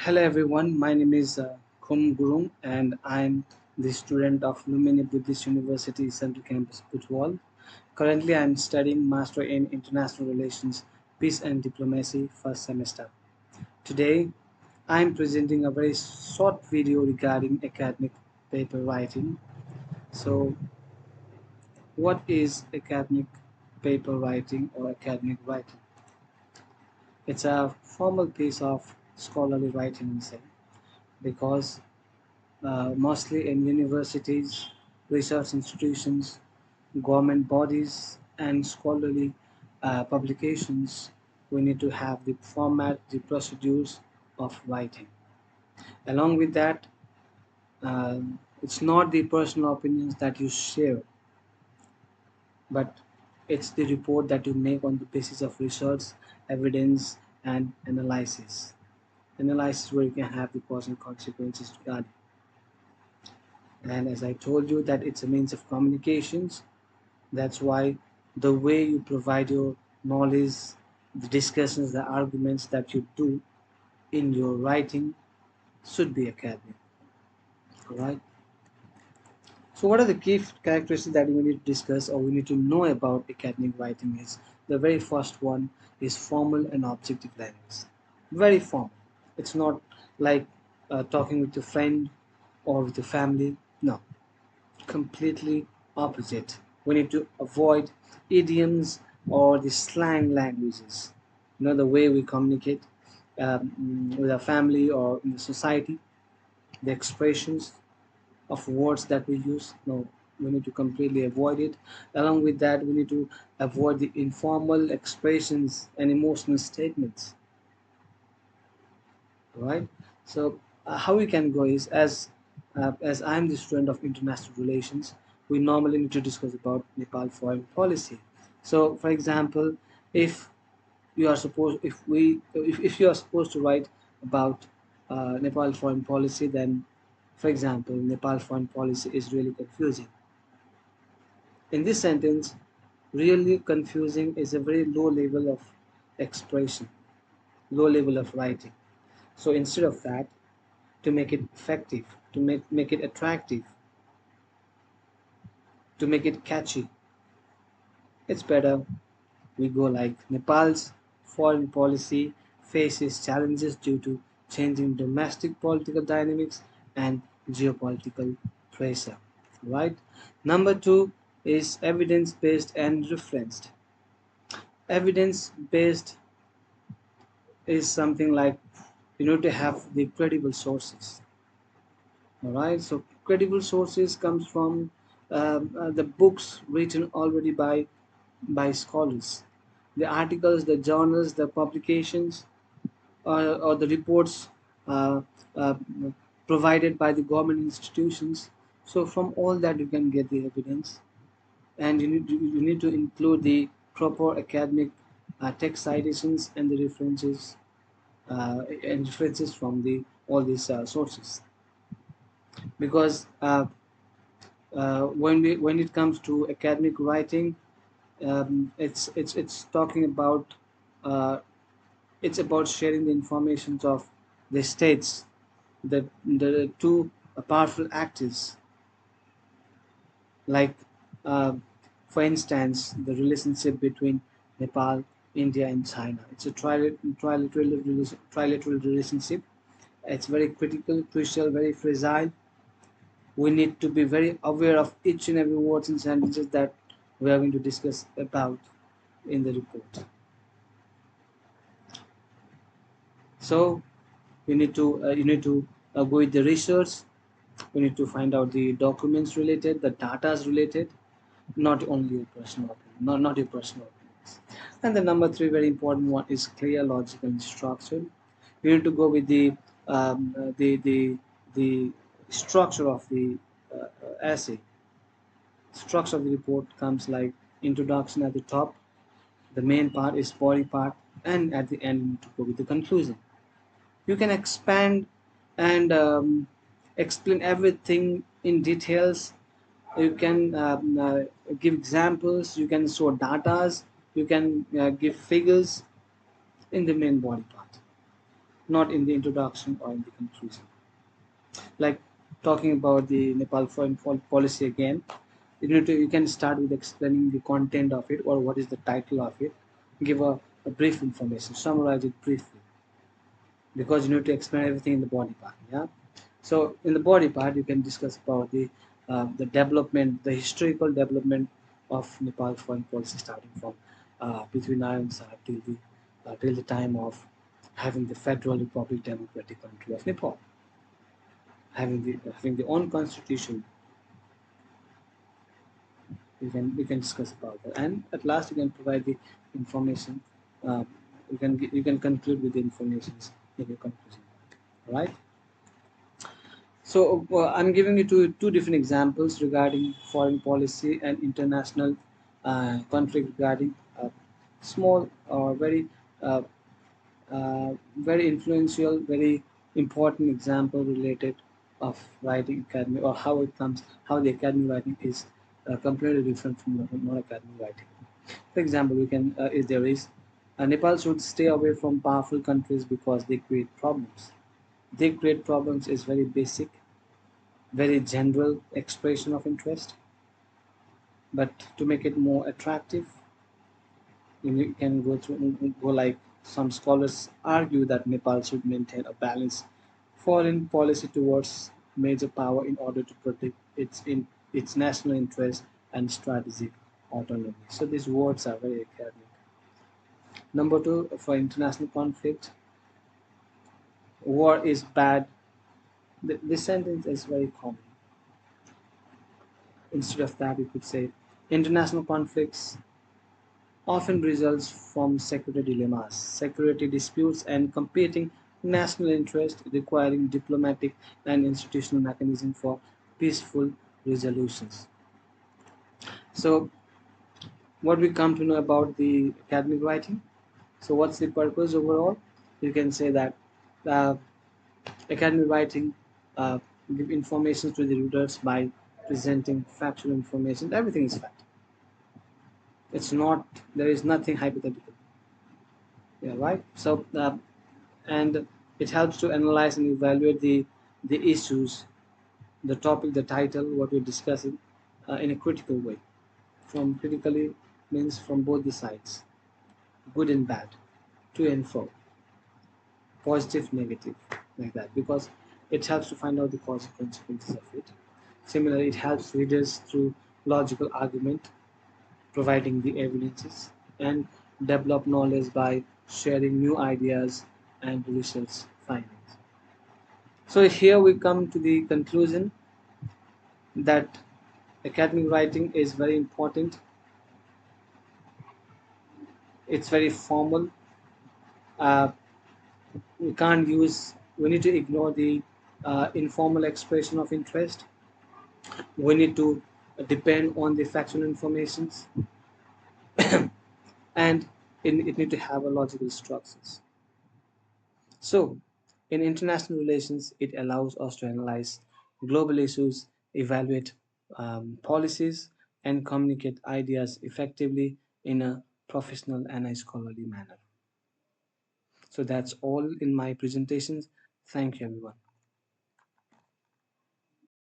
Hello everyone, my name is Khum and I'm the student of Lumini Buddhist University Central Campus Butwal. Currently I'm studying Master in International Relations, Peace and Diplomacy first semester. Today I'm presenting a very short video regarding academic paper writing. So what is academic paper writing or academic writing? It's a formal piece of scholarly writing inside because mostly in universities, research institutions, government bodies, and scholarly publications, we need to have the format, the procedures of writing. Along with that, it's not the personal opinions that you share, but it's the report that you make on the basis of research, evidence, and analysis. Analysis where you can have the possible consequences regarding. And as I told you that it's a means of communications, that's why the way you provide your knowledge, the discussions, the arguments that you do in your writing should be academic. All right. So what are the key characteristics that we need to discuss or we need to know about academic writing is the very first one is formal and objective language. Very formal. It's not like talking with your friend or with your family. No, completely opposite. We need to avoid idioms or the slang languages. You know, the way we communicate with our family or in the society, the expressions of words that we use. No, we need to completely avoid it. Along with that, we need to avoid the informal expressions and emotional statements. Right? So how we can go is as I'm the student of international relations, we normally need to discuss about Nepal foreign policy. So for example, if you are supposed if you are supposed to write about Nepal foreign policy, then for example, Nepal foreign policy is really confusing. In this sentence, really confusing is a very low level of expression, low level of writing. So instead of that, to make it effective, to make it attractive, to make it catchy, it's better we go like Nepal's foreign policy faces challenges due to changing domestic political dynamics and geopolitical pressure. Right? Number two is evidence based and referenced. Evidence based is something like you need to have the credible sources. All right, so credible sources comes from the books written already by scholars, the articles, the journals, the publications, or the reports uh, uh, provided by the government institutions. So from all that you can get the evidence, and you need to include the proper academic text citations and the references from the all these sources, because when it comes to academic writing, it's talking about uh, it's about sharing the informations of the states, the two powerful actors, like uh, for instance the relationship between Nepal, India, and China. It's a trilateral relationship. It's very critical, crucial, very fragile. We need to be very aware of each and every words and sentences that we are going to discuss about in the report. So you need to go with the research. You need to find out the documents related, the data's related, not only your personal opinion, not your personal opinions. And the number three, very important one, is clear, logical, and structured. You need to go with the structure of the essay. Structure of the report comes like introduction at the top, the main part is body part, and at the end you need to go with the conclusion. You can expand and explain everything in details. You can give examples, you can show datas, you can give figures in the main body part. not in the introduction or in the conclusion. Like talking about the Nepal foreign policy again, you can start with explaining the content of it or what is the title of it. Give a brief information, summarize it briefly, because you need to explain everything in the body part. Yeah. So in the body part, you can discuss about the development, the historical development of Nepal foreign policy, starting from between Iron Sahib till the time of having the Federal Republic Democratic country of Nepal, having the own constitution. You can discuss about that, and at last you can provide the information. Uh, you can conclude with the informations in your conclusion. Right. So I'm giving you two different examples regarding foreign policy and international conflict regarding small or uh, very influential, very important example related of writing academy, or how the academy writing is completely different from non-academy writing. For example, we can if there is Nepal should stay away from powerful countries because they create problems. They create problems is very basic, very general expression of interest, but to make it more attractive, you can go like some scholars argue that Nepal should maintain a balanced foreign policy towards major power in order to protect its national interest and strategic autonomy. So these words are very academic. Number two, for international conflict, war is bad. This sentence is very common. Instead of that, you could say international conflicts often results from security dilemmas, security disputes, and competing national interests requiring diplomatic and institutional mechanisms for peaceful resolutions. So, what we come to know about the academic writing? So, what's the purpose overall? You can say that uh, academic writing uh, give information to the readers by presenting factual information. Everything is fact. It's not. There is nothing hypothetical. Yeah, right. So and it helps to analyze and evaluate the issues, the topic, the title, what we're discussing, in a critical way. From critically means from both the sides, good and bad, to and fro, positive, negative, like that, because it helps to find out the consequences of it. Similarly, it helps readers through logical argument, providing the evidences, and develop knowledge by sharing new ideas and research findings. So here we come to the conclusion that academic writing is very important. It's very formal. Uh, we can't use. We need to ignore the informal expression of interest. We need to depend on the factual informations, and it need to have a logical structures. So, in international relations, it allows us to analyze global issues, evaluate policies, and communicate ideas effectively in a professional and a scholarly manner. So, that's all in my presentations. Thank you, everyone.